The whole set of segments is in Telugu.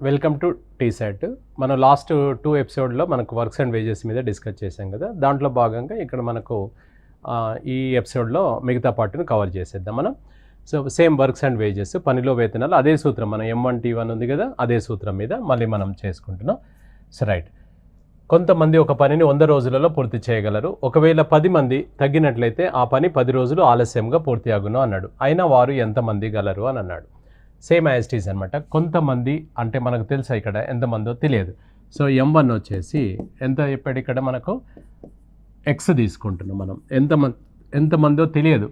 Welcome to టీసెట్. మనం లాస్ట్ 2 ఎపిసోడ్లో మనకు వర్క్స్ అండ్ వేజెస్ మీద డిస్కస్ చేసాం కదా. దాంట్లో భాగంగా ఇక్కడ మనకు ఈ ఎపిసోడ్లో మిగతా పార్ట్ని కవర్ చేసేద్దాం మనం. So same works and wages, పనిలో వేతనాలు, అదే సూత్రం మనం M1T1 ఉంది కదా, అదే సూత్రం మీద మళ్ళీ మనం చేసుకుంటున్నాం. సో రైట్, కొంతమంది ఒక పనిని 100 రోజులలో పూర్తి చేయగలరు. ఒకవేళ 10 మంది తగ్గినట్లయితే ఆ పని 10 రోజులు ఆలస్యంగా పూర్తి అగును అన్నాడు. అయినా వారు ఎంతమంది గలరు అని అన్నాడు. సేమ్ యాజ్ ఇట్ ఈజ్ అనమాట. కొంతమంది అంటే మనకు తెలుసా ఇక్కడ ఎంతమందో తెలియదు. సో M1 వచ్చేసి ఎంత చెప్పాడు ఇక్కడ మనకు, X తీసుకుంటున్నాం మనం. ఎంతమందో తెలియదు,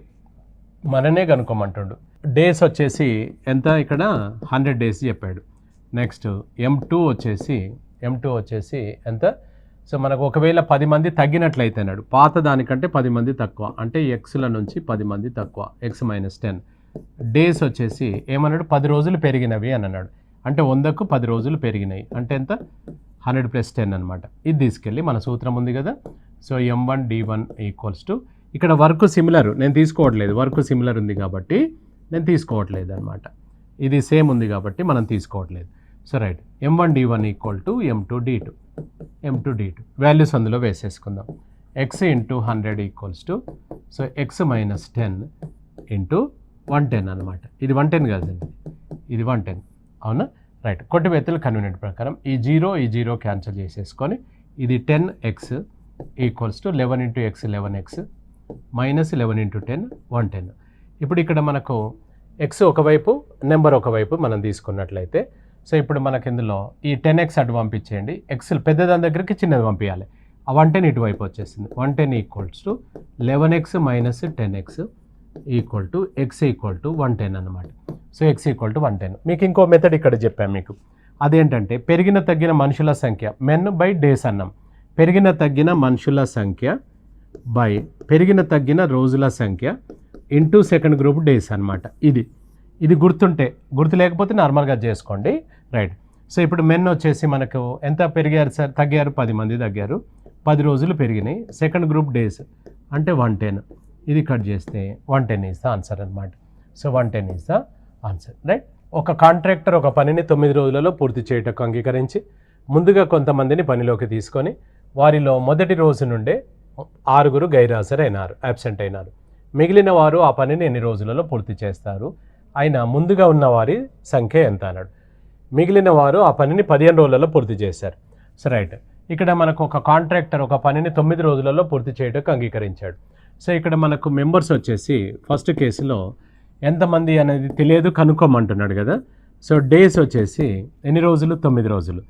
మననే కనుక్కోమంటుండు. డేస్ వచ్చేసి ఎంత ఇక్కడ 100 డేస్ చెప్పాడు. నెక్స్ట్ M2 వచ్చేసి ఎంత. సో మనకు ఒకవేళ 10 మంది తగ్గినట్లయితే అన్నాడు, పాత దానికంటే 10 మంది తక్కువ, అంటే Xల నుంచి 10 మంది తక్కువ, X - 10. డేస్ వచ్చేసి ఏమన్నాడు, 10 రోజులు పెరిగినవి అని అన్నాడు. అంటే 100కు 10 రోజులు పెరిగినాయి, అంటే ఎంత 100 + 10 అనమాట. ఇది తీసుకెళ్ళి మన సూత్రం ఉంది కదా. సో M1D1 = ఇక్కడ వర్క్ సిమిలర్ నేను తీసుకోవట్లేదు, వర్క్ సిమిలర్ ఉంది కాబట్టి నేను తీసుకోవట్లేదు అనమాట. ఇది సేమ్ ఉంది కాబట్టి మనం తీసుకోవట్లేదు. So right, M1D1 = M2D2 values అందులో వేసేసుకుందాం. X × 100 సో X - 10 × 110 అనమాట. ఇది 110 కదండి, ఇది 110 అవునా. రైట్, కొట్టివేతల కన్వీనియంట్ ప్రకారం ఈ 0 క్యాన్సిల్ చేసేసుకొని ఇది 10X = 11 × X 11X -11 × 10 110. ఇప్పుడు ఇక్కడ మనకు X ఒకవైపు, నెంబర్ ఒకవైపు మనం తీసుకున్నట్లయితే, సో ఇప్పుడు మనకి ఇందులో ఈ 10X అటు పంపించేయండి, X పెద్దదాని దగ్గరికి చిన్నది పంపించాలి. ఆ 110 ఇటువైపు వచ్చేసింది. 110 = 11X - 10X X = 110 అనమాట. So X = 110. మీకు ఇంకో మెథడ్ ఇక్కడ చెప్పాను మీకు, అదేంటంటే పెరిగిన తగ్గిన మనుషుల సంఖ్య men/days అన్నాం. పెరిగిన తగ్గిన మనుషుల సంఖ్య బై పెరిగిన తగ్గిన రోజుల సంఖ్య ఇంటూ సెకండ్ గ్రూప్ డేస్ అనమాట. ఇది గుర్తు లేకపోతే నార్మల్గా చేసుకోండి. రైట్, సో ఇప్పుడు మెన్ వచ్చేసి మనకు ఎంత పెరిగారు సార్, తగ్గారు 10 మంది తగ్గారు, 10 రోజులు పెరిగినాయి. సెకండ్ గ్రూప్ డేస్ అంటే 110. ఇది కట్ చేస్తే 110 ఈజ్ ద ఆన్సర్ అనమాట. So 110 is the answer. Right, ఒక కాంట్రాక్టర్ ఒక పనిని 9 రోజులలో పూర్తి చేయటకు అంగీకరించి ముందుగా కొంతమందిని పనిలోకి తీసుకొని వారిలో మొదటి రోజు నుండే 6 గైర్హాజరైనారు, అబ్సెంట్ అయినారు. మిగిలిన వారు ఆ పనిని ఎన్ని రోజులలో పూర్తి చేస్తారు, అయినా ముందుగా ఉన్న వారి సంఖ్య ఎంత అన్నాడు. మిగిలిన వారు ఆ పనిని 15 రోజులలో పూర్తి చేశారు. సో రైట్, ఇక్కడ మనకు ఒక కాంట్రాక్టర్ ఒక పనిని 9 రోజులలో పూర్తి చేయటకు అంగీకరించాడు. సో ఇక్కడ మనకు మెంబర్స్ వచ్చేసి ఫస్ట్ కేసులో ఎంతమంది అనేది తెలియదు, కనుక్కోమంటున్నాడు కదా. సో డేస్ వచ్చేసి ఎన్ని రోజులు, 9 రోజులు.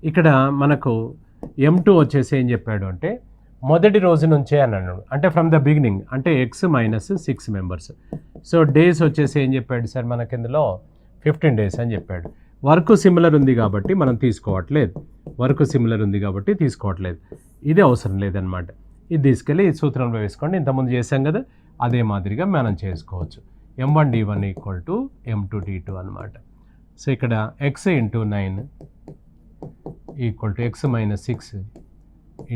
ఇక్కడ మనకు M2 వచ్చేసి ఏం చెప్పాడు అంటే మొదటి రోజు నుంచే అన్నాడు, అంటే ఫ్రమ్ ద బిగినింగ్, అంటే X - 6 మెంబర్స్. సో డేస్ వచ్చేసి ఏం చెప్పాడు సార్, మనకి ఇందులో 15 డేస్ అని చెప్పాడు. వర్క్ సిమిలర్ ఉంది కాబట్టి మనం తీసుకోవట్లేదు, ఇది అవసరం లేదనమాట. ఇది తీసుకెళ్ళి ఈ సూత్రంలో వేసుకోండి. ఇంతకుముందు చేసాం కదా, అదే మాదిరిగా మనం చేసుకోవచ్చు. M1D1 = M2D2 అనమాట. సో ఇక్కడ X × 9 = X - 6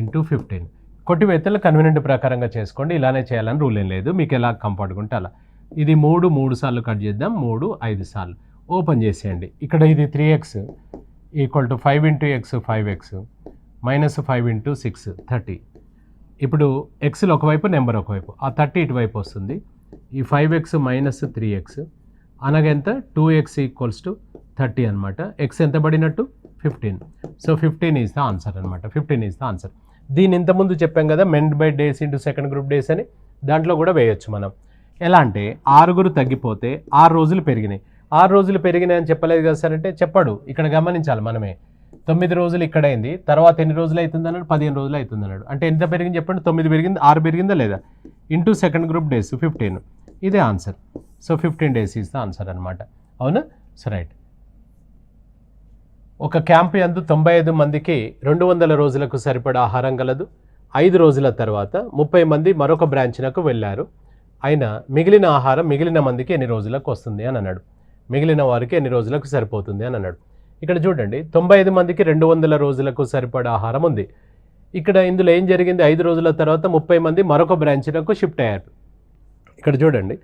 × 15. కొట్టివేతలు కన్వీనియంట్ ప్రకారంగా చేసుకోండి, ఇలానే చేయాలని రూల్ ఏం లేదు, మీకు ఎలా కంఫర్ట్గా ఉంటే అలా. ఇది 3 సార్లు కట్ చేద్దాం, 3 5 సార్లు ఓపెన్ చేసేయండి. ఇక్కడ ఇది 3X = 5 × X 5X -5 × 6 30. ఇప్పుడు Xలో ఒకవైపు, నెంబర్ ఒకవైపు, ఆ 30 ఇటువైపు వస్తుంది. ఈ 5X - 3X అనగా ఎంత, 2X = 30 అనమాట. X ఎంత పడినట్టు, 15. సో 15 ఈజ్ ద ఆన్సర్ అనమాట. 15 ఈజ్ ద ఆన్సర్. దీని ఇంతకుముందు చెప్పాం కదా, men/days into second group days అని, దాంట్లో కూడా వేయొచ్చు మనం. ఎలా అంటే 6 తగ్గిపోతే 6 రోజులు పెరిగినాయి. 6 రోజులు పెరిగినాయి అని చెప్పలేదు కదా సార్ అంటే చెప్పాడు. ఇక్కడ గమనించాలి మనమే, 9 రోజులు ఇక్కడ అయింది, తర్వాత ఎన్ని రోజులు అవుతుంది అన్నాడు, 15 రోజులు అవుతుంది అన్నాడు. అంటే ఎంత పెరిగింది చెప్పండి, 9 పెరిగింది, 6 పెరిగిందా లేదా, ఇంటూ సెకండ్ గ్రూప్ డేస్ 15. ఇదే answer. So 15 days is the answer అనమాట. అవునా. సో రైట్, ఒక క్యాంపు యందు 95 మందికి 200 రోజులకు సరిపడా ఆహారం గలదు. 5 రోజుల తర్వాత 30 మంది మరొక బ్రాంచ్నకు వెళ్ళారు. అయినా మిగిలిన ఆహారం మిగిలిన మందికి ఎన్ని రోజులకు వస్తుంది అని అన్నాడు, మిగిలిన వారికి ఎన్ని రోజులకు సరిపోతుంది అని అన్నాడు. ఇక్కడ చూడండి, 95 మందికి 200 రోజులకు సరిపడా ఆహారం ఉంది. ఇక్కడ ఇందులో ఏం జరిగింది, 5 రోజుల తర్వాత 30 మంది మరొక బ్రాంచ్లకు షిఫ్ట్ అయ్యారు. ఇక్కడ చూడండి,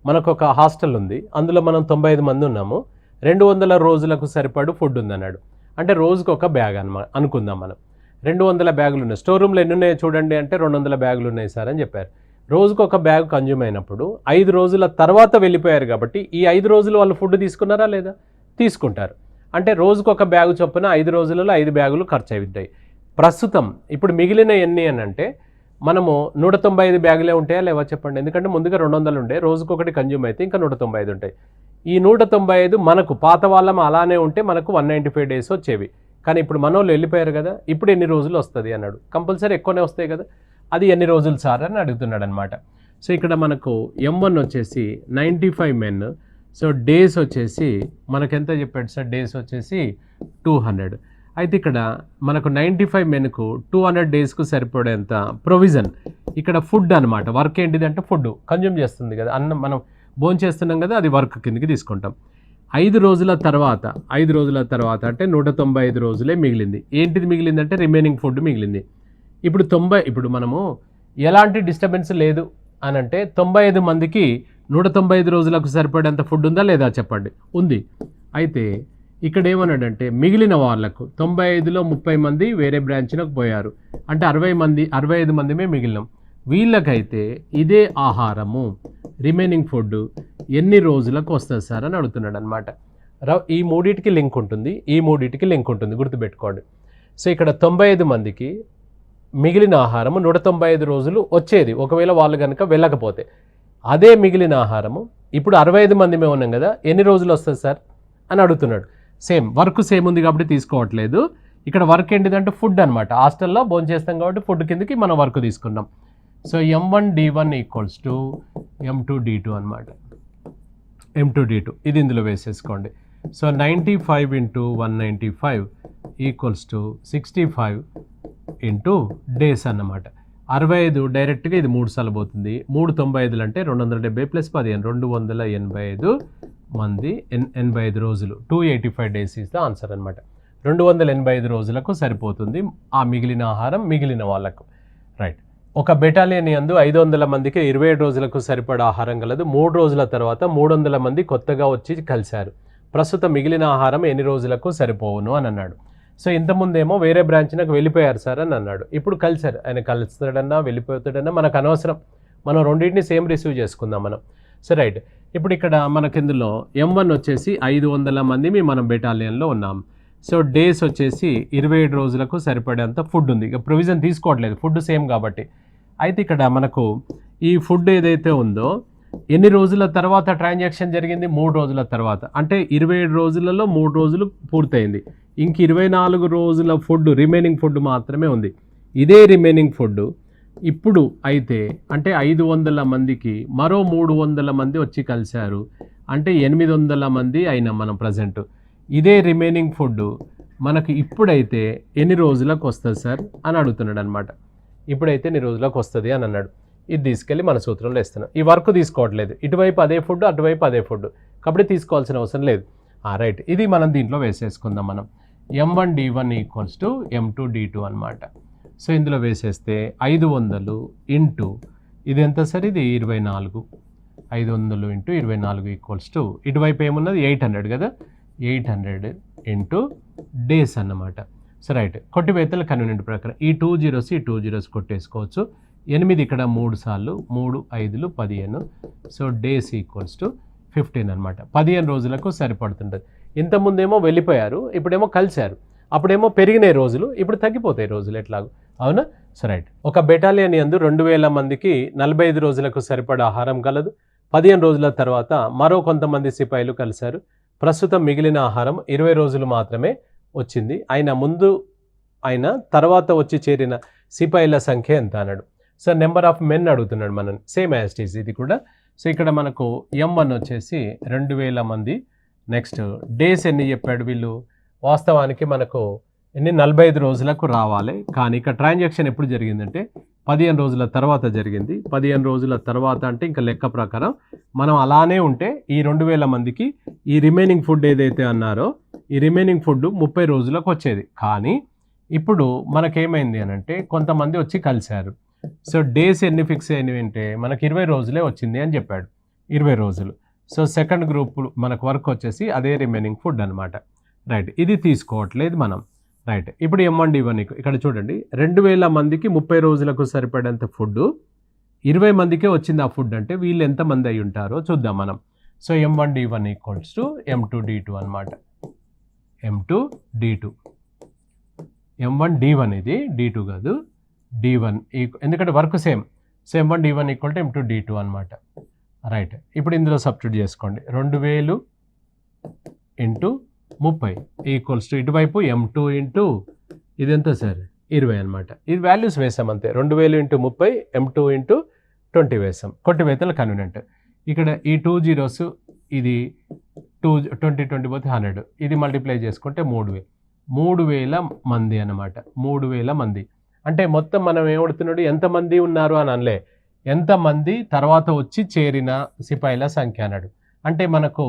మనకు ఒక హాస్టల్ ఉంది, అందులో మనం 95 మంది ఉన్నాము, 200 రోజులకు సరిపడు ఫుడ్ ఉందన్నాడు. అంటే రోజుకు ఒక బ్యాగ్ అనుకుందాం మనం. 200 బ్యాగులు ఉన్నాయి. స్టోర్ రూమ్లో ఎన్ని ఉన్నాయో చూడండి అంటే 200 బ్యాగులు ఉన్నాయి సార్ అని చెప్పారు. రోజుకు ఒక బ్యాగ్ కన్జ్యూమ్ అయినప్పుడు 5 రోజుల తర్వాత వెళ్ళిపోయారు కాబట్టి ఈ 5 రోజులు వాళ్ళు ఫుడ్ తీసుకున్నారా లేదా? తీసుకుంటారు. అంటే రోజుకు ఒక బ్యాగు చొప్పున 5 రోజులలో 5 బ్యాగులు ఖర్చు అవుతాయి. ప్రస్తుతం ఇప్పుడు మిగిలిన ఎన్ని అని అంటే మనము 195 బ్యాగులే ఉంటాయా లేవా చెప్పండి. ఎందుకంటే ముందుగా 200 ఉండే, రోజుకు ఒకటి కన్జ్యూమ్ అయితే ఇంకా 195 ఉంటాయి. ఈ 195 మనకు పాత వాళ్ళం అలానే ఉంటే మనకు 195 డేస్ వచ్చేవి. కానీ ఇప్పుడు మనోళ్ళు వెళ్ళిపోయారు కదా, ఇప్పుడు ఎన్ని రోజులు వస్తుంది అన్నాడు. కంపల్సరీ ఎక్కువనే వస్తాయి కదా, అది ఎన్ని రోజులు సార్ అని అడుగుతున్నాడు అనమాట. సో ఇక్కడ మనకు M1 వచ్చేసి 95 మెన్. సో డేస్ వచ్చేసి మనకెంత చెప్పాడు సార్? డేస్ వచ్చేసి 200. అయితే ఇక్కడ మనకు 95 మెన్కు 200 డేస్కు సరిపడేంత ప్రొవిజన్ ఇక్కడ ఫుడ్ అనమాట. వర్క్ ఏంటిది అంటే ఫుడ్ కన్జ్యూమ్ చేస్తుంది కదా, అన్నం మనం భోజనం చేస్తున్నాం కదా, అది వర్క్ కిందకి తీసుకుంటాం. 5 రోజుల తర్వాత అంటే 195 రోజులే మిగిలింది. ఏంటిది మిగిలిందంటే రిమైనింగ్ ఫుడ్ మిగిలింది. ఇప్పుడు మనము ఎలాంటి డిస్టర్బెన్స్ లేదు అని అంటే 95 మందికి 195 రోజులకు సరిపడేంత ఫుడ్ ఉందా లేదా చెప్పండి? ఉంది. అయితే ఇక్కడ ఏమన్నాడంటే మిగిలిన వాళ్ళకు 95లో 30 మంది వేరే బ్రాంచ్లకు పోయారు, అంటే 65 మందిమే మిగిలినాం. వీళ్ళకైతే ఇదే ఆహారము రిమైనింగ్ ఫుడ్ ఎన్ని రోజులకు వస్తుంది సార్ అని అడుగుతున్నాడు అనమాట. ఈ మూడింటికి లింక్ ఉంటుంది, గుర్తుపెట్టుకోండి. సో ఇక్కడ 95 మందికి మిగిలిన ఆహారము 195 రోజులు వచ్చేది ఒకవేళ వాళ్ళు కనుక వెళ్ళకపోతే. అదే మిగిలిన ఆహారము ఇప్పుడు 65 మందిమే ఉన్నాం కదా, ఎన్ని రోజులు వస్తుంది సార్ అని అడుగుతున్నాడు. వర్క్ సేమ్ ఉంది కాబట్టి తీసుకోవట్లేదు. ఇక్కడ వర్క్ ఏంటిదంటే ఫుడ్ అనమాట. హాస్టల్లో భోజనం చేస్తాం కాబట్టి ఫుడ్ కిందకి మనం వర్క్ తీసుకున్నాం. సో M1D1 = M2D2 అనమాట. M2D2 ఇది ఇందులో వేసేసుకోండి. సో 95 × 195 = 65 × డేస్ అన్నమాట. 65 డైరెక్ట్గా ఇది 3 సార్లు పోతుంది. 3 95 అంటే 270 + 15 285 మంది 85 రోజులు 285 డేస్ ఈజ్ ద ఆన్సర్ అనమాట. 285 రోజులకు సరిపోతుంది ఆ మిగిలిన ఆహారం మిగిలిన వాళ్ళకు. రైట్. ఒక బెటాలియన్ యందు 500 మందికి 27 రోజులకు సరిపడా ఆహారం కలదు. 3 రోజుల తర్వాత 300 మంది కొత్తగా వచ్చి కలిశారు. ప్రస్తుతం మిగిలిన ఆహారం ఎన్ని రోజులకు సరిపోవును అని అన్నాడు. సో ఇంతకుముందేమో వేరే బ్రాంచ్లకు వెళ్ళిపోయారు సార్ అని అన్నాడు. ఇప్పుడు కలిశారు. ఆయన కలుస్తాడన్నా వెళ్ళిపోతాడన్నా మనకు అనవసరం, మనం రెండింటిని సేమ్ రిసీవ్ చేసుకుందాం మనం. So right. ఇప్పుడు ఇక్కడ మనకి ఇందులో M1 వచ్చేసి 500 మంది మనం బెటాలియన్లో ఉన్నాం. సో డేస్ వచ్చేసి 27 రోజులకు సరిపడేంత ఫుడ్ ఉంది. ఇక ప్రొవిజన్ తీసుకోవట్లేదు, ఫుడ్ సేమ్ కాబట్టి. అయితే ఇక్కడ మనకు ఈ ఫుడ్ ఏదైతే ఉందో ఎన్ని రోజుల తర్వాత ట్రాన్సాక్షన్ జరిగింది? 3 రోజుల తర్వాత. అంటే 27 రోజులలో 3 రోజులు పూర్తయింది. ఇంక 24 రోజుల ఫుడ్ రిమైనింగ్ ఫుడ్ మాత్రమే ఉంది. ఇదే రిమైనింగ్ ఫుడ్ ఇప్పుడు అయితే అంటే 500 మందికి మరో 300 మంది వచ్చి కలిశారు, అంటే 800 మంది అయినా మనం ప్రజెంట్. ఇదే రిమైనింగ్ ఫుడ్ మనకు ఇప్పుడైతే ఎన్ని రోజులకు వస్తుంది సార్ అని అడుగుతున్నాడు అనమాట. ఇప్పుడైతే ఎన్ని రోజులకు వస్తుంది అని అన్నాడు. ఇది తీసుకెళ్ళి మన సూత్రంలో వేస్తున్నాం. ఈ వర్క్ తీసుకోవట్లేదు, ఇటువైపు అదే ఫుడ్ అటువైపు అదే ఫుడ్ కాబట్టి తీసుకోవాల్సిన అవసరం లేదు. రైట్. ఇది మనం దీంట్లో వేసేసుకుందాం. మనం M1D1 = M2D2 అనమాట. సో ఇందులో వేసేస్తే 500 ఇంటూ ఇది ఎంత సార్? ఇది 24. 500 × 24 = ఇటువైపు ఏమున్నది 800 కదా, 800 ఇంటూ డేస్ అన్నమాట. So right. కొట్టివేతల కన్వీనియంట్ ప్రకారం ఈ 2 zeros ఈ 2 zeros కొట్టేసుకోవచ్చు. 8 ఇక్కడ 3 సార్లు 3 5 15. సో డేస్ = 15 అనమాట. 15 రోజులకు సరిపడుతుంటుంది. ఇంతకుముందేమో వెళ్ళిపోయారు, ఇప్పుడేమో కలిశారు. అప్పుడేమో పెరిగినాయి రోజులు, ఇప్పుడు తగ్గిపోతాయి రోజులు ఎట్లాగో. అవునా? So right. ఒక బెటాలియన్ యందు 2000 మందికి 45 రోజులకు సరిపడా ఆహారం కలదు. 15 రోజుల తర్వాత మరో కొంతమంది సిపాయిలు కలిశారు. ప్రస్తుతం మిగిలిన ఆహారం 20 రోజులు మాత్రమే వచ్చింది. ఆయన తర్వాత వచ్చి చేరిన సిపాయిల సంఖ్య ఎంత అన్నాడు. సో నెంబర్ ఆఫ్ మెన్ అడుగుతున్నాడు మనం, సేమ్ యాజ్ ఇట్ ఈజ్ ఇది కూడా. సో ఇక్కడ మనకు M1 వచ్చేసి 2000 మంది. నెక్స్ట్ డేస్ ఎన్ని చెప్పాడు వీళ్ళు? వాస్తవానికి మనకు 45 రోజులకు రావాలి, కానీ ఇక్కడ ట్రాన్సాక్షన్ ఎప్పుడు జరిగిందంటే 15 రోజుల తర్వాత జరిగింది. 15 రోజుల తర్వాత అంటే ఇంకా లెక్క ప్రకారం మనం అలానే ఉంటే ఈ 2000 మందికి ఈ రిమైనింగ్ ఫుడ్ ఏదైతే అన్నారో ఈ రిమైనింగ్ ఫుడ్ 30 రోజులకు వచ్చేది. కానీ ఇప్పుడు మనకేమైంది అని అంటే కొంతమంది వచ్చి కలిశారు. సో డేస్ ఎన్ని ఫిక్స్ అయినవి అంటే మనకి 20 రోజులే వచ్చింది అని చెప్పాడు. 20 రోజులు. సో సెకండ్ గ్రూప్ మనకు వర్క్ వచ్చేసి అదే రిమైనింగ్ ఫుడ్ అనమాట. రైట్, ఇది తీసుకోవట్లేదు మనం. రైట్, ఇప్పుడు M1D1 ఇక్కడ చూడండి, 2000 మందికి 30 రోజులకు సరిపడేంత ఫుడ్ 20 మందికే వచ్చింది ఆ ఫుడ్ అంటే వీళ్ళు ఎంతమంది అయి ఉంటారో చూద్దాం మనం. So M1D1 equals to M2D2 అనమాట. M2D2, M1D1 ఇది D2 కాదు, D1 ఎందుకంటే work same. So M1D1 equal to M2D2 అనమాట. రైట్, ఇప్పుడు ఇందులో సబ్స్టిట్యూట్ చేసుకోండి. 2000 ఇంటూ 30 ఈక్వల్స్ టు ఇటువైపు M2 ఇంటూ ఇది ఎంత సార్ 20 అనమాట. ఇది వాల్యూస్ వేసాం అంతే. 2000 ఇంటూ 30, M2 ఇంటూ 20 వేసాం. కొట్టి వేతలు కన్వీనెంట్. ఇక్కడ ఈ 2 జీరోస్ ఇది 20 పోతే 100, ఇది మల్టిప్లై చేసుకుంటే 3000 మంది అనమాట. 3000 మంది అంటే మొత్తం మనం ఏమడుతున్నాడు, ఎంతమంది ఉన్నారు అని అనలే, ఎంతమంది తర్వాత వచ్చి చేరిన సిపాయిల సంఖ్య అన్నాడు. అంటే మనకు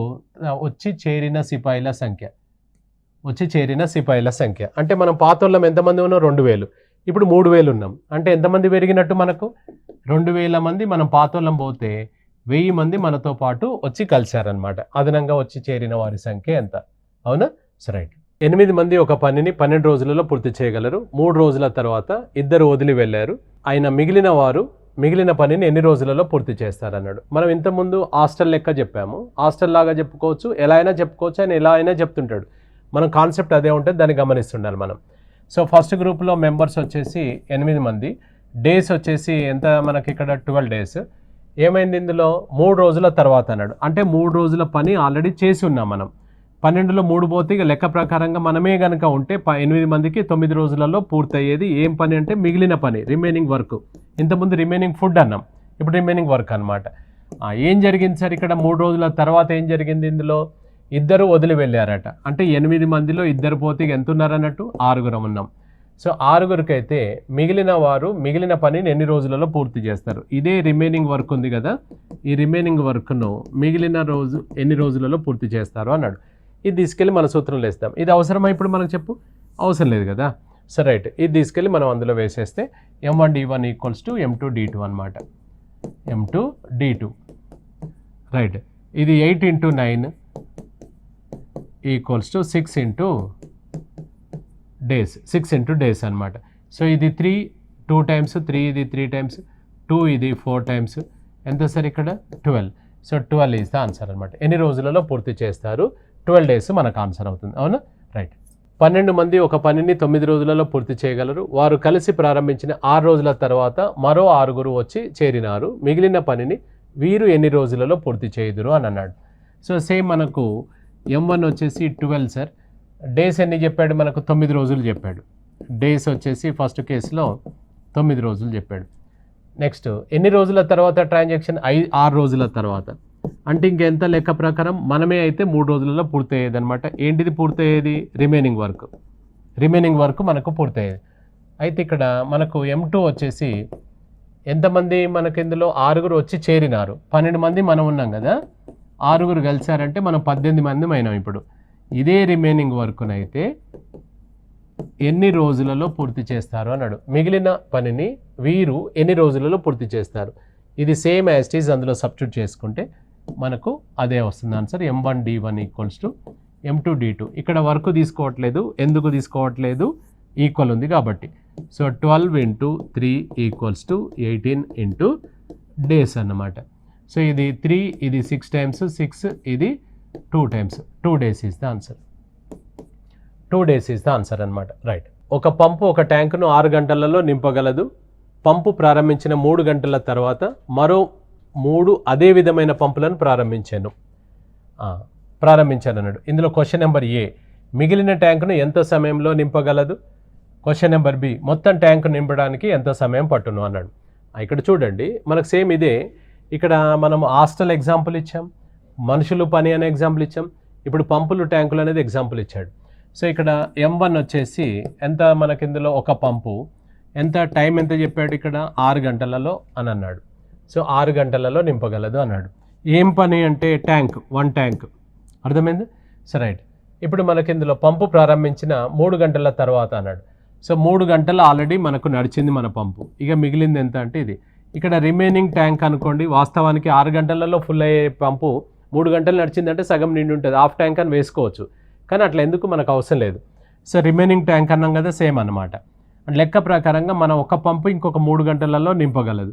వచ్చి చేరిన సిపాయిల సంఖ్య అంటే మనం పాతోళ్ళం ఎంతమంది ఉన్నాం 2000, ఇప్పుడు 3000 ఉన్నాం. అంటే ఎంతమంది పెరిగినట్టు మనకు 2000 మంది మనం పాతోళ్ళం పోతే 1000 మంది మనతో పాటు వచ్చి కలిశారనమాట. అదనంగా వచ్చి చేరిన వారి సంఖ్య ఎంత? అవునా? సో రైట్, 8 మంది ఒక పనిని 12 రోజులలో పూర్తి చేయగలరు. 3 రోజుల తర్వాత 2 వదిలి వెళ్ళారు. ఆయన మిగిలిన పనిని ఎన్ని రోజులలో పూర్తి చేస్తారన్నాడు. మనం ఇంతకుముందు హాస్టల్ లెక్క చెప్పాము. హాస్టల్ లాగా చెప్పుకోవచ్చు, ఎలా అయినా చెప్పుకోవచ్చు, ఆయన ఎలా అయినా చెప్తుంటాడు. మనం కాన్సెప్ట్ అదే ఉంటుంది, దాన్ని గమనిస్తుండాలి మనం. సో ఫస్ట్ గ్రూప్లో మెంబర్స్ వచ్చేసి 8 మంది, డేస్ వచ్చేసి ఎంత మనకి ఇక్కడ 12 డేస్. ఏమైంది ఇందులో 3 రోజుల తర్వాత అన్నాడు. అంటే 3 రోజుల పని ఆల్రెడీ చేసి ఉన్నాం మనం. 12లో 3 పోతే ఇక లెక్క ప్రకారంగా మనమే కనుక ఉంటే 8 మందికి 9 రోజులలో పూర్తయ్యేది. ఏం పని అంటే మిగిలిన పని, రిమైనింగ్ వర్క్. ఇంతకుముందు రిమైనింగ్ ఫుడ్ అన్నాం, ఇప్పుడు రిమైనింగ్ వర్క్ అనమాట. ఏం జరిగింది సార్ ఇక్కడ 3 రోజుల తర్వాత ఏం జరిగింది? ఇందులో 2 వదిలి వెళ్ళారట. అంటే 8 మందిలో 2 పోతే ఎంత ఉన్నారన్నట్టు 6 ఉన్నాం. సో 6 అయితే మిగిలిన పనిని ఎన్ని రోజులలో పూర్తి చేస్తారు? ఇదే రిమైనింగ్ వర్క్ ఉంది కదా, ఈ రిమైనింగ్ వర్క్ను ఎన్ని రోజులలో పూర్తి చేస్తారు అన్నాడు. ఇది తీసుకెళ్ళి మన సూత్రంలో వేస్తాం. ఇది అవసరమా ఇప్పుడు మనకు చెప్పు? అవసరం లేదు కదా. సో రైట్, ఇది తీసుకెళ్ళి మనం అందులో వేసేస్తే M1D1 ఈక్వల్స్ టు M2D2 అనమాట. M2D2 రైట్, ఇది 8 into 9 equals to 6 into days అనమాట. సో ఇది 3 2 టైమ్స్, 3 ఇది 3 టైమ్స్, 2 ఇది 4 టైమ్స్, ఎంత సార్ ఇక్కడ 12. సో 12 ఈజ్ ద ఆన్సర్ అనమాట. ఎన్ని రోజులలో పూర్తి చేస్తారు? 12 డేస్ మనకు ఆన్సర్ అవుతుంది. అవునా? రైట్. 12 మంది ఒక పనిని 9 రోజులలో పూర్తి చేయగలరు. వారు కలిసి ప్రారంభించిన 6 రోజుల తర్వాత మరో 6 వచ్చి చేరినారు. మిగిలిన పనిని వీరు ఎన్ని రోజులలో పూర్తి చేయుదురు అని అన్నాడు. సో సేమ్ మనకు M1 వచ్చేసి 12 సార్. డేస్ ఎన్ని చెప్పాడు మనకు? 9 రోజులు చెప్పాడు. డేస్ వచ్చేసి ఫస్ట్ కేసులో 9 రోజులు చెప్పాడు. నెక్స్ట్ ఎన్ని రోజుల తర్వాత ట్రాన్సాక్షన్? 6 రోజుల తర్వాత. అంటే ఇంకెంత లెక్క ప్రకారం మనమే అయితే 3 రోజులలో పూర్తయ్యేది అనమాట. ఏంటిది పూర్తయ్యేది? రిమైనింగ్ వర్క్ మనకు పూర్తయ్యేది. అయితే ఇక్కడ మనకు M2 వచ్చేసి ఎంతమంది మనకు ఇందులో 6 వచ్చి చేరినారు. 12 మంది మనం ఉన్నాం కదా, 6 కలిసారంటే మనం 18 మంది అయినాం. ఇప్పుడు ఇదే రిమైనింగ్ వర్క్నైతే ఎన్ని రోజులలో పూర్తి చేస్తారు అన్నాడు. మిగిలిన పనిని వీరు ఎన్ని రోజులలో పూర్తి చేస్తారు? ఇది సేమ్ యాజ్ ఇట్ ఈజ్ అందులో సబ్స్టిట్యూట్ చేసుకుంటే మనకు అదే వస్తుంది answer. M1D1 equals to M2D2. ఇక్కడ వర్క్ తీసుకోవట్లేదు. ఎందుకు తీసుకోవట్లేదు? ఈక్వల్ ఉంది కాబట్టి. So 12 into 3 equals to 18 into days అన్నమాట. సో ఇది 3, ఇది 6 టైమ్స్, 6 ఇది 2 times, 2 days is the answer. 2 days is the answer అనమాట. రైట్. ఒక పంపు ఒక ట్యాంకును 6 గంటలలో నింపగలదు. పంపు ప్రారంభించిన 3 గంటల తర్వాత మరో 3 అదే విధమైన పంపులను ప్రారంభించాను అన్నాడు. ఇందులో క్వశ్చన్ నెంబర్ ఏ, మిగిలిన ట్యాంకును ఎంత సమయంలో నింపగలదు? క్వశ్చన్ నెంబర్ బి, మొత్తం ట్యాంకు నింపడానికి ఎంత సమయం పట్టును అన్నాడు. ఇక్కడ చూడండి, మనకు సేమ్ ఇదే. ఇక్కడ మనం హాస్టల్ ఎగ్జాంపుల్ ఇచ్చాం, మనుషులు పని అనే ఎగ్జాంపుల్ ఇచ్చాం, ఇప్పుడు పంపులు ట్యాంకులు అనేది ఎగ్జాంపుల్ ఇచ్చాడు. సో ఇక్కడ M1 వచ్చేసి ఎంత మనకి ఇందులో ఒక పంపు ఎంత టైం ఎంత చెప్పాడు? ఇక్కడ 6 గంటలలో అని అన్నాడు. సో 6 గంటలలో నింపగలదు అన్నాడు. ఏం పని అంటే ట్యాంక్, 1 ట్యాంక్. అర్థమైంది? So right. ఇప్పుడు మనకి ఇందులో పంపు ప్రారంభించిన 3 గంటల తర్వాత అన్నాడు. సో 3 గంటలు ఆల్రెడీ మనకు నడిచింది మన పంపు. ఇక మిగిలింది ఎంత అంటే ఇది. ఇక్కడ రిమైనింగ్ ట్యాంక్ అనుకోండి. వాస్తవానికి 6 గంటలలో ఫుల్ అయ్యే పంపు 3 గంటలు నడిచిందంటే సగం నిండి ఉంటుంది, హాఫ్ ట్యాంక్ అని వేసుకోవచ్చు. కానీ అట్లా ఎందుకు మనకు అవసరం లేదు. సో రిమైనింగ్ ట్యాంక్ అన్నాం కదా, సేమ్ అన్నమాట. లెక్క ప్రకారంగా మనం ఒక పంపు ఇంకొక 3 గంటలలో నింపగలదు.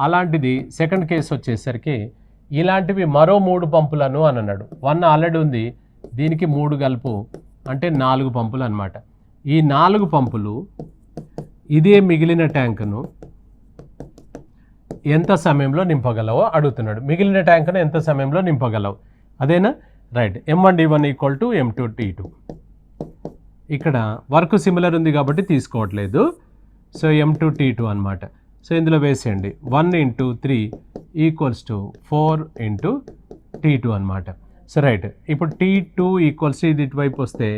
అలాంటిది సెకండ్ కేసు వచ్చేసరికి ఇలాంటివి మరో 3 పంపులను అని అన్నాడు. 1 ఆల్రెడీ ఉంది, దీనికి 3 కలుపు అంటే 4 పంపులు అనమాట. ఈ 4 పంపులు ఇదే మిగిలిన ట్యాంకును ఎంత సమయంలో నింపగలవో అడుగుతున్నాడు. మిగిలిన ట్యాంకును ఎంత సమయంలో నింపగలవు, అదేనా? రైట్. M1D1 = M2T2. ఇక్కడ వర్క్ సిమిలర్ ఉంది కాబట్టి తీసుకోవట్లేదు. సో M2T2 అనమాట. సో ఇందులో వేసేయండి. 1 × 3 = 4 × T2 అనమాట. So right. ఇప్పుడు T2 = ఇది ఇటువైపు వస్తే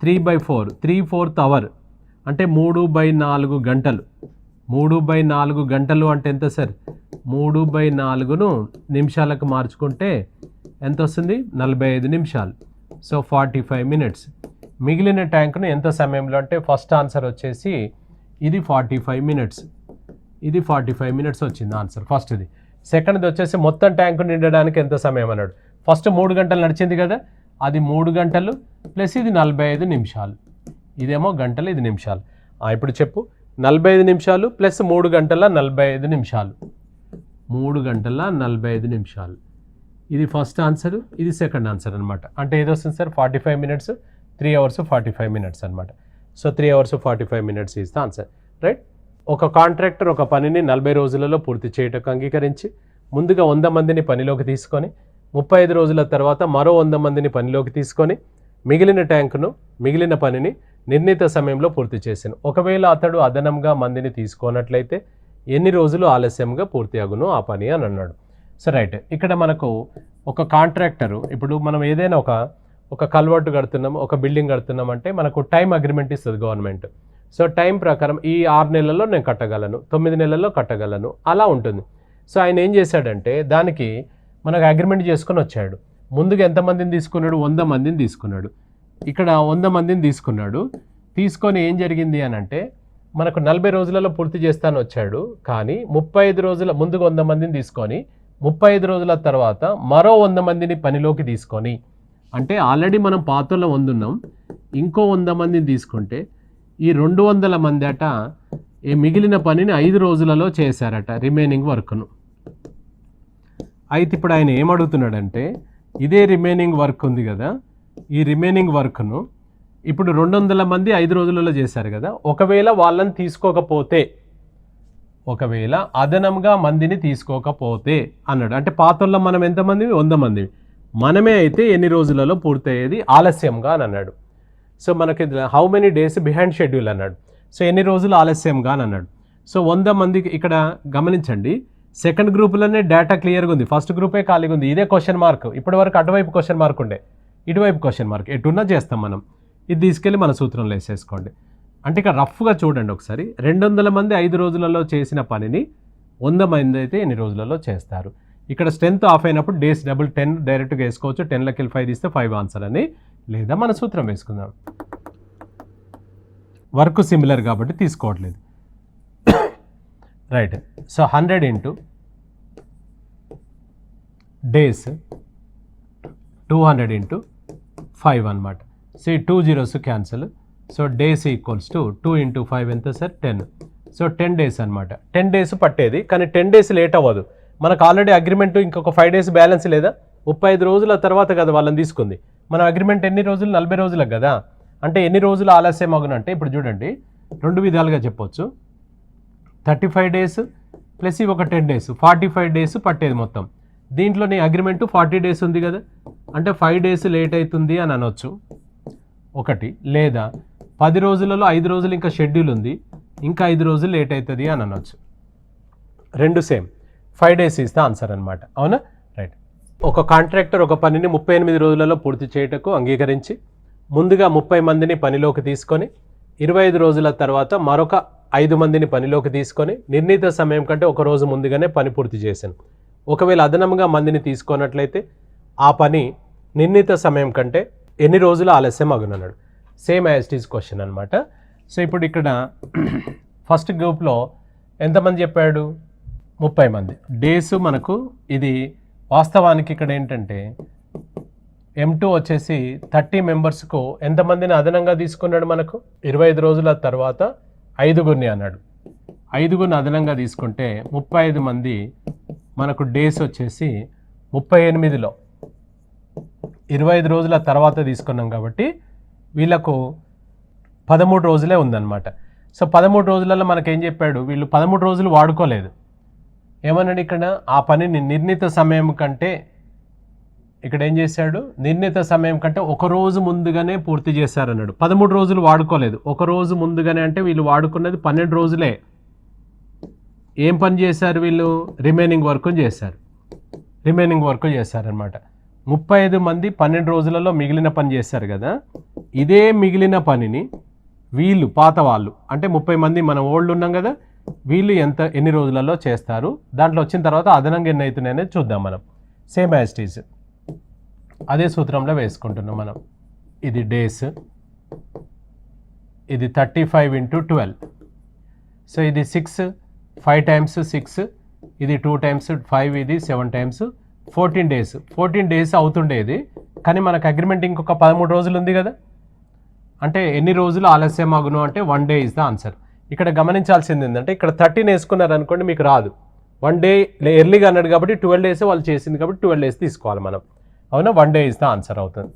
3/4, 3/4 అవర్ అంటే 3/4 గంటలు. 3/4 గంటలు అంటే ఎంత సార్? 3/4ను నిమిషాలకు మార్చుకుంటే ఎంత వస్తుంది? 45 నిమిషాలు. So 45 minutes. మిగిలిన ట్యాంకును ఎంత సమయంలో అంటే ఫస్ట్ ఆన్సర్ వచ్చేసి ఇది 45 మినిట్స్, ఇది 45 మినిట్స్ వచ్చింది ఆన్సర్ ఫస్ట్ది. సెకండ్ది వచ్చేసి మొత్తం ట్యాంకు నిండడానికి ఎంత సమయం అన్నాడు. ఫస్ట్ 3 గంటలు నడిచింది కదా, అది 3 గంటలు ప్లస్ ఇది 45 నిమిషాలు. ఇదేమో గంటలు, ఇది నిమిషాలు. ఇప్పుడు చెప్పు, 45 నిమిషాలు ప్లస్ 3 గంటల 45 నిమిషాలు. 3 గంటల 45 నిమిషాలు. ఇది ఫస్ట్ ఆన్సర్, ఇది సెకండ్ ఆన్సర్ అనమాట. అంటే ఏది వస్తుంది సార్? 45 మినిట్స్, 3 hours 45 minutes అనమాట. So 3 hours 45 minutes is the answer. Right. ఒక కాంట్రాక్టర్ ఒక పనిని 40 రోజులలో పూర్తి చేయటకు అంగీకరించి ముందుగా 100 మందిని పనిలోకి తీసుకొని 35 రోజుల తర్వాత మరో 100 మందిని పనిలోకి తీసుకొని మిగిలిన ట్యాంకును, మిగిలిన పనిని నిర్ణీత సమయంలో పూర్తి చేశాను. ఒకవేళ అతడు అదనంగా మందిని తీసుకోనట్లయితే ఎన్ని రోజులు ఆలస్యంగా పూర్తి అగును ఆ పని అని అన్నాడు. So right. ఇక్కడ మనకు ఒక కాంట్రాక్టరు, ఇప్పుడు మనం ఏదైనా ఒక కల్వర్ట్ కడుతున్నాం, ఒక బిల్డింగ్ కడుతున్నాం అంటే మనకు టైం అగ్రిమెంట్ ఇస్తుంది గవర్నమెంట్. సో టైం ప్రకారం ఈ 6 నెలల్లో నేను కట్టగలను, 9 నెలల్లో కట్టగలను, అలా ఉంటుంది. సో ఆయన ఏం చేశాడంటే దానికి మనకు అగ్రిమెంట్ చేసుకొని వచ్చాడు. ముందుగా ఎంతమందిని తీసుకున్నాడు? 100 మందిని తీసుకున్నాడు. ఇక్కడ 100 మందిని తీసుకున్నాడు. తీసుకొని ఏం జరిగింది అని అంటే మనకు 40 రోజులలో పూర్తి చేస్తాను వచ్చాడు. కానీ 35 రోజుల ముందుగా 100 మందిని తీసుకొని 35 రోజుల తర్వాత మరో 100 మందిని పనిలోకి తీసుకొని, అంటే ఆల్రెడీ మనం పాతలో 100 ఉన్నాం, ఇంకో 100 మందిని తీసుకుంటే ఈ 200 మంది అట ఈ మిగిలిన పనిని 5 రోజులలో చేశారట, రిమైనింగ్ వర్క్ను. అయితే ఇప్పుడు ఆయన ఏమడుగుతున్నాడంటే ఇదే రిమైనింగ్ వర్క్ ఉంది కదా, ఈ రిమైనింగ్ వర్క్ను ఇప్పుడు 200 మంది 5 రోజులలో చేశారు కదా, ఒకవేళ వాళ్ళని తీసుకోకపోతే, ఒకవేళ అదనంగా మందిని తీసుకోకపోతే అన్నాడు. అంటే పాతల్లో మనం ఎంతమంది? 100 మంది. మనమే అయితే ఎన్ని రోజులలో పూర్తయ్యేది ఆలస్యంగా అని అన్నాడు. సో మనకి how many days behind schedule అన్నాడు. సో ఎన్ని రోజులు ఆలస్యంగా అని అన్నాడు. సో 100 మందికి ఇక్కడ గమనించండి, సెకండ్ గ్రూప్లోనే డేటా క్లియర్గా ఉంది, ఫస్ట్ గ్రూపే ఖాళీగా ఉంది. ఇదే క్వశ్చన్ మార్క్. ఇప్పటి వరకు అటువైపు క్వశ్చన్ మార్క్ ఉండే, ఇటువైపు క్వశ్చన్ మార్క్. ఎటున్నా చేస్తాం మనం. ఇది తీసుకెళ్ళి మన సూత్రంలో వేసేసుకోండి. అంటే ఇక్కడ రఫ్గా చూడండి ఒకసారి. 200 మంది 5 రోజులలో చేసిన పనిని 100 మంది అయితే ఎన్ని రోజులలో చేస్తారు. ఇక్కడ స్ట్రెంత్ ఆఫ్ అయినప్పుడు డేస్ డబుల్ 10 డైరెక్ట్గా వేసుకోవచ్చు. 10 × 5 తీస్తే 5 ఆన్సర్ అని, లేదా మన సూత్రం వేసుకుందాం. వర్క్ సిమిలర్ కాబట్టి తీసుకోవట్లేదు. రైట్. సో 100 × డేస్ 200 × 5 అనమాట. సో ఈ 2 zeros క్యాన్సల్. సో డేస్ = 2 × 5 ఎంత సార్? 10. సో 10 days అనమాట. 10 days పట్టేది, కానీ 10 days లేట్ అవ్వదు. మనకు ఆల్రెడీ అగ్రిమెంట్ ఇంకొక 5 days బ్యాలెన్స్ లేదా? 35 రోజుల తర్వాత కదా వాళ్ళని తీసుకుంది. మన అగ్రిమెంట్ ఎన్ని రోజులు? 40 రోజులకు కదా. అంటే ఎన్ని రోజులు ఆలస్యం అగునంటే ఇప్పుడు చూడండి, 2 విధాలుగా చెప్పొచ్చు. 35 days ప్లస్ ఇవి ఒక 10 days, 45 days పట్టేది మొత్తం. దీంట్లో నీ అగ్రిమెంట్ 40 days ఉంది కదా, అంటే 5 days లేట్ అవుతుంది అని అనొచ్చు ఒకటి. లేదా 10 రోజులలో 5 రోజులు ఇంకా షెడ్యూల్ ఉంది, ఇంకా 5 రోజులు లేట్ అవుతుంది అని అనొచ్చు. రెండు same. 5 days is the answer అనమాట. అవునా? రైట్. ఒక కాంట్రాక్టర్ ఒక పనిని 38 రోజులలో పూర్తి చేయటకు అంగీకరించి ముందుగా 30 మందిని పనిలోకి తీసుకొని 25 రోజుల తర్వాత మరొక 5 మందిని పనిలోకి తీసుకొని నిర్ణీత సమయం కంటే ఒక రోజు ముందుగానే పని పూర్తి చేశాను. ఒకవేళ అదనంగా మందిని తీసుకున్నట్లయితే ఆ పని నిర్ణీత సమయం కంటే ఎన్ని రోజులు ఆలస్యం అగునన్నాడు. Same as it is question అనమాట. సో ఇప్పుడు ఇక్కడ ఫస్ట్ గ్రూప్లో ఎంతమంది చెప్పాడు? 30 మంది. డేస్ మనకు ఇది వాస్తవానికి ఇక్కడ ఏంటంటే M2 వచ్చేసి 30 మెంబర్స్కు ఎంతమందిని అదనంగా తీసుకున్నాడు మనకు 25 రోజుల తర్వాత 5గురిని అన్నాడు. 5గురిని అదనంగా తీసుకుంటే 35 మంది మనకు డేస్ వచ్చేసి 38లో 25 రోజుల తర్వాత తీసుకున్నాం కాబట్టి వీళ్ళకు 13 రోజులే ఉందన్నమాట. సో 13 రోజులలో మనకేం చెప్పాడు, వీళ్ళు 13 రోజులు వాడుకోలేదు. ఏమన్నాడు ఇక్కడ, ఆ పనిని నిర్ణీత సమయం కంటే ఇక్కడ ఏం చేశాడు, నిర్ణీత సమయం కంటే ఒక రోజు ముందుగానే పూర్తి చేశారన్నాడు. 13 రోజులు వాడుకోలేదు, ఒక రోజు ముందుగానే అంటే వీళ్ళు వాడుకున్నది 12 రోజులే. ఏం పని చేశారు వీళ్ళు, రిమైనింగ్ వర్క్ చేశారనమాట. 35 మంది 12 రోజులలో మిగిలిన పని చేశారు కదా, ఇదే మిగిలిన పనిని వీళ్ళు పాత వాళ్ళు అంటే 30 మంది మనం ఓల్డ్ ఉన్నాం కదా, వీళ్ళు ఎన్ని రోజులలో చేస్తారు, దాంట్లో వచ్చిన తర్వాత అదనంగా ఎన్ని అవుతున్నాయి అనేది చూద్దాం మనం. సేమ్ యాజ్ ఇట్ ఈజ్ అదే సూత్రంలో వేసుకుంటున్నాం మనం. ఇది డేస్, ఇది 35 × 12. సో ఇది 6, 5 times 6, ఇది 2 times 5, ఇది 7 times 14 days. 14 days అవుతుండేది, కానీ మనకు అగ్రిమెంట్ ఇంకొక 13 రోజులు ఉంది కదా, అంటే ఎన్ని రోజులు ఆలస్యం అగును అంటే 1 day ఇస్ ద ఆన్సర్. ఇక్కడ గమనించాల్సింది ఏంటంటే ఇక్కడ 13 వేసుకున్నారు అనుకోండి మీకు రాదు. 1 day ఎర్లీగా అన్నాడు కాబట్టి 12 days వాళ్ళు చేసింది కాబట్టి 12 days తీసుకోవాలి మనం. అవునా, 1 day ఇస్ ద ఆన్సర్ అవుతుంది.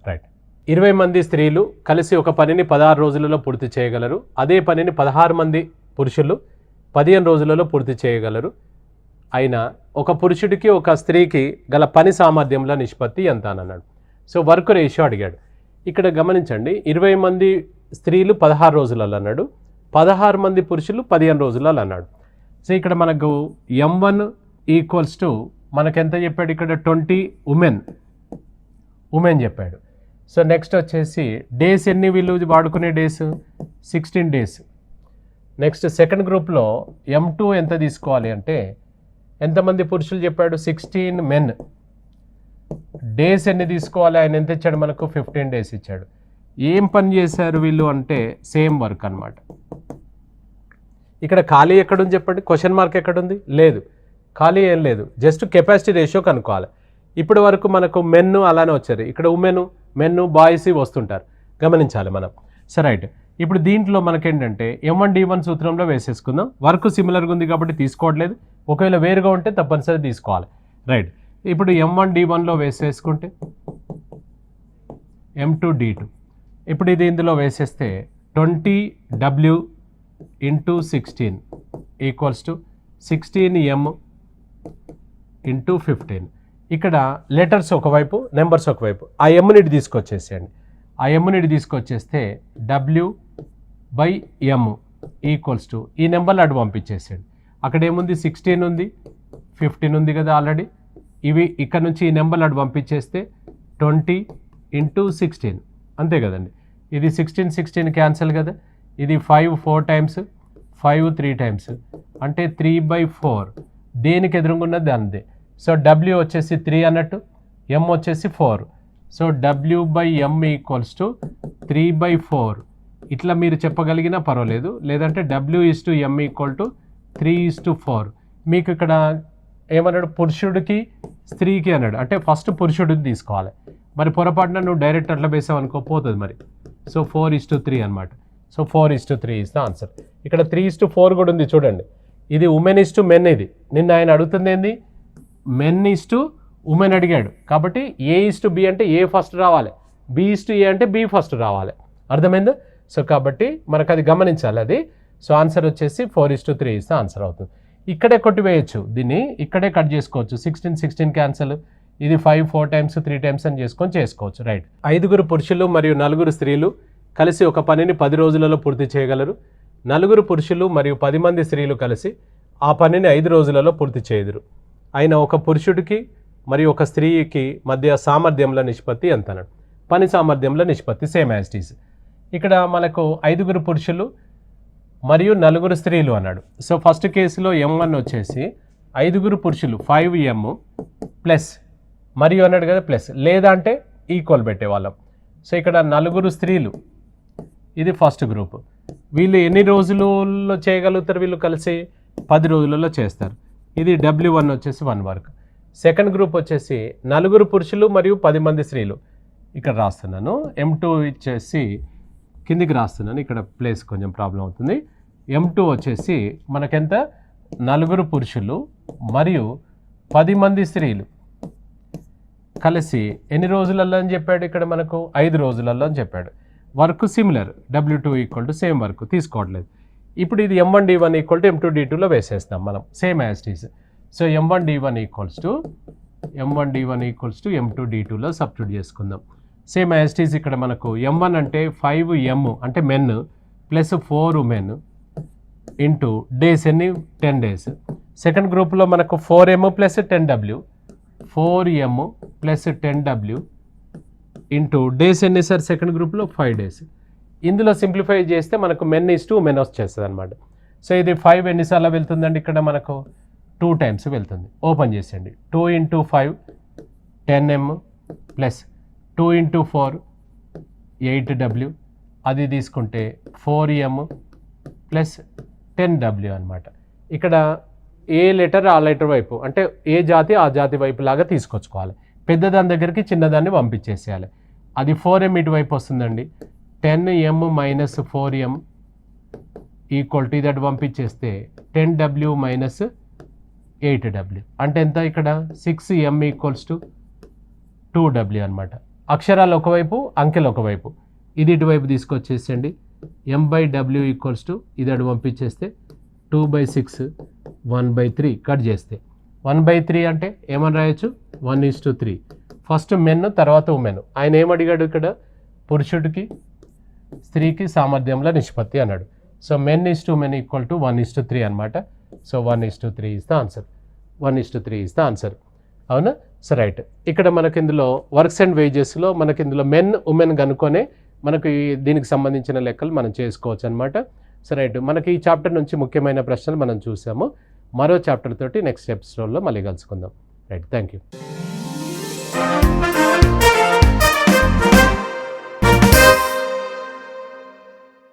రైట్. 20 మంది స్త్రీలు కలిసి ఒక పనిని 16 రోజులలో పూర్తి చేయగలరు. అదే పనిని 16 మంది పురుషులు 15 రోజులలో పూర్తి చేయగలరు. అయినా ఒక పురుషుడికి ఒక స్త్రీకి గల పని సామర్థ్యంలో నిష్పత్తి ఎంత అని అన్నాడు. సో వర్క్ రేషియో అడిగాడు. ఇక్కడ గమనించండి, 20 మంది స్త్రీలు 16 రోజులలో అన్నాడు, 16 మంది పురుషులు 15 రోజులలో అన్నాడు. సో ఇక్కడ మనకు M1 = మనకెంత చెప్పాడు, ఇక్కడ 20 ఉమెన్ చెప్పాడు. సో నెక్స్ట్ వచ్చేసి డేస్ ఎన్ని వీళ్ళు వాడుకునే డేస్ 16 days. నెక్స్ట్ సెకండ్ గ్రూప్లో M2 ఎంత తీసుకోవాలి అంటే ఎంతమంది పురుషులు చెప్పాడు, 16 men. డేస్ ఎన్ని తీసుకోవాలి, ఆయన ఎంత ఇచ్చాడు మనకు 15 days ఇచ్చాడు. ఏం పని చేశారు వీళ్ళు అంటే సేమ్ వర్క్ అనమాట. ఇక్కడ ఖాళీ ఎక్కడుంది చెప్పండి, క్వశ్చన్ మార్క్ ఎక్కడుంది, లేదు, ఖాళీ ఏం లేదు, జస్ట్ కెపాసిటీ రేషియో కనుక్కోవాలి. ఇప్పటి వరకు మనకు మెన్ అలానే వచ్చారు, ఇక్కడ మెన్ బాయ్స్ వస్తుంటారు, గమనించాలి మనం. సరే రైట్. ఇప్పుడు దీంట్లో మనకేంటంటే M1D1 సూత్రంలో వేసేసుకుందాం. వర్క్ సిమిలర్గా ఉంది కాబట్టి తీసుకోవట్లేదు, ఒకవేళ వేరుగా ఉంటే తప్పనిసరి తీసుకోవాలి. రైట్. ఇప్పుడు M1D1లో వేసేసుకుంటే M2D2, ఇప్పుడు ఇది ఇందులో వేసేస్తే 20W × 16 = 16M × 15. ఇక్కడ లెటర్స్ ఒకవైపు, నెంబర్స్ ఒకవైపు. ఆ M తీసుకొచ్చేసేయండి. ఆ M తీసుకొచ్చేస్తే W/M = ఈ నెంబర్లు అటు పంపించేసేయండి. అక్కడ ఏముంది, 16 ఉంది, 15 ఉంది కదా ఆల్రెడీ. ఇవి ఇక్కడ నుంచి ఈ నెంబర్లు అటు పంపించేస్తే 20 × 16 అంతే కదండి. ఇది 16 క్యాన్సిల్ కదా, ఇది 5 4 times, 5 3 times అంటే 3/4. దేనికి ఎదురుగున్నది దానిదే. సో W వచ్చేసి 3 అన్నట్టు, M వచ్చేసి 4. So W/M = 3/4. ఇట్లా మీరు చెప్పగలిగినా పర్వాలేదు, లేదంటే W/M = 3:4. మీకు ఇక్కడ ఏమన్నాడు, పురుషుడికి స్త్రీకి అన్నాడు, అంటే ఫస్ట్ పురుషుడికి తీసుకోవాలి. మరి పొరపాటున నువ్వు డైరెక్ట్ అట్లా వేసావు అనుకో పోతుంది మరి. సో 4:3 అనమాట. So 4:3 is the answer. ఇక్కడ 3:4 కూడా ఉంది చూడండి. ఇది ఉమెన్/మెన్. ఇది నిన్న ఆయన అడుగుతుంది ఏంది, మెన్/ఉమెన్ అడిగాడు కాబట్టి A/B అంటే A ఫస్ట్ రావాలి, B/A అంటే B ఫస్ట్ రావాలి. అర్థమైందా? సో కాబట్టి మనకు అది గమనించాలి అది. సో ఆన్సర్ వచ్చేసి 4:3 ఇస్ ద ఆన్సర్ అవుతుంది. ఇక్కడే కొట్టివేయచ్చు, దీన్ని ఇక్కడే కట్ చేసుకోవచ్చు. 16 క్యాన్సల్, ఇది 5 4 times 3 times అని చేసుకోవచ్చు. రైట్. 5 పురుషులు మరియు 4 స్త్రీలు కలిసి ఒక పనిని 10 రోజులలో పూర్తి చేయగలరు. 4 పురుషులు మరియు 10 మంది స్త్రీలు కలిసి ఆ పనిని 5 రోజులలో పూర్తి చేయదురు. అయినా ఒక పురుషుడికి మరియు ఒక స్త్రీకి మధ్య సామర్థ్యంలో నిష్పత్తి ఎంత అన్నాడు. పని సామర్థ్యంలో నిష్పత్తి సేమ్ యాజ్ ఇట్ ఈజ్. ఇక్కడ మనకు 5 పురుషులు మరియు 4 స్త్రీలు అన్నాడు. సో ఫస్ట్ కేసులో M1 వచ్చేసి 5 పురుషులు 5M ప్లస్ మరియు అన్నాడు కదా ప్లస్, లేదా అంటే ఈక్వల్ పెట్టేవాళ్ళం. సో ఇక్కడ 4 స్త్రీలు, ఇది ఫస్ట్ గ్రూప్. వీళ్ళు ఎన్ని రోజులలో చేయగలుగుతారు, వీళ్ళు కలిసి 10 రోజులలో చేస్తారు. ఇది W1 వచ్చేసి 1 వర్క్. సెకండ్ గ్రూప్ వచ్చేసి 4 పురుషులు మరియు 10 మంది స్త్రీలు. ఇక్కడ రాస్తున్నాను. M2 వచ్చేసి కిందికి రాస్తున్నాను, ఇక్కడ ప్లేస్ కొంచెం ప్రాబ్లం అవుతుంది. M2 వచ్చేసి మనకెంత 4 పురుషులు మరియు 10 మంది స్త్రీలు కలిసి ఎన్ని రోజులలో అని చెప్పాడు, ఇక్కడ మనకు 5 రోజులలో అని చెప్పాడు. Work similar, W2 equal to same work తీసుకోవట్లేదు. ఇప్పుడు ఇది M1D1 ఈక్వల్ టు M2D2లో వేసేస్తాం మనం, same as it is. So M1D1 equals to M2D2లో సబ్స్టిట్యూట్ చేసుకుందాం. Same as it is. ఇక్కడ మనకు M1 అంటే 5M అంటే men plus 4 women into days ఎన్ని 10 డేస్. సెకండ్ గ్రూప్లో మనకు 4M plus 10W, 4M plus 10W into days ఎన్ని సార్ సెకండ్ గ్రూప్లో 5 డేస్. ఇందులో సింప్లిఫై చేస్తే మనకు మెన్ ఈస్ టు ఉమెన్ వచ్చేస్తుంది అనమాట. సో ఇది 5 ఎన్నిసార్లు వెళ్తుందండి, ఇక్కడ మనకు 2 టైమ్స్ వెళ్తుంది. ఓపెన్ చేసేయండి. 2 into 5 10M plus 2 into 4 8W, అది తీసుకుంటే 4M ప్లస్ 10W అనమాట. ఇక్కడ ఏ లెటర్ ఆ లెటర్ వైపు, అంటే ఏ జాతి ఆ జాతి వైపు లాగా తీసుకొచ్చుకోవాలి. పెద్దదాని దగ్గరికి చిన్నదాన్ని పంపించేసేయాలి. అది 4M ఇటువైపు వస్తుందండి. 10M minus 4M equal to ఇది అటు పంపించేస్తే 10W మైనస్ 8W అంటే ఎంత, ఇక్కడ 6M ఈక్వల్స్ టు 2W అనమాట. అక్షరాలు ఒకవైపు, అంకెలు ఒకవైపు. ఇది ఇటువైపు తీసుకొచ్చేసండి. M/W ఈక్వల్స్ టు ఇది అటు పంపించేస్తే 2/6 1/3 కట్ చేస్తే 1/3 అంటే ఏమని రాయొచ్చు, 1:3. ఫస్ట్ మెన్ తర్వాత ఉమెన్. ఆయన ఏమడిగాడు ఇక్కడ, పురుషుడికి స్త్రీకి సామర్థ్యంలో నిష్పత్తి అన్నాడు. So men is to men equal to 1:3 అనమాట. So 1:3 is the answer. 1:3 is the answer. అవునా? So right. ఇక్కడ మనకి ఇందులో వర్క్స్ అండ్ వేజెస్లో మనకి ఇందులో మెన్ ఉమెన్ కనుక్కొనే మనకు దీనికి సంబంధించిన లెక్కలు మనం చేసుకోవచ్చు అనమాట. So right. మనకి ఈ చాప్టర్ నుంచి ముఖ్యమైన ప్రశ్నలు మనం చూసాము. మరో చాప్టర్ తోటి నెక్స్ట్ ఎపిసోడ్లో మళ్ళీ కలుసుకుందాం. రైట్. Thank you.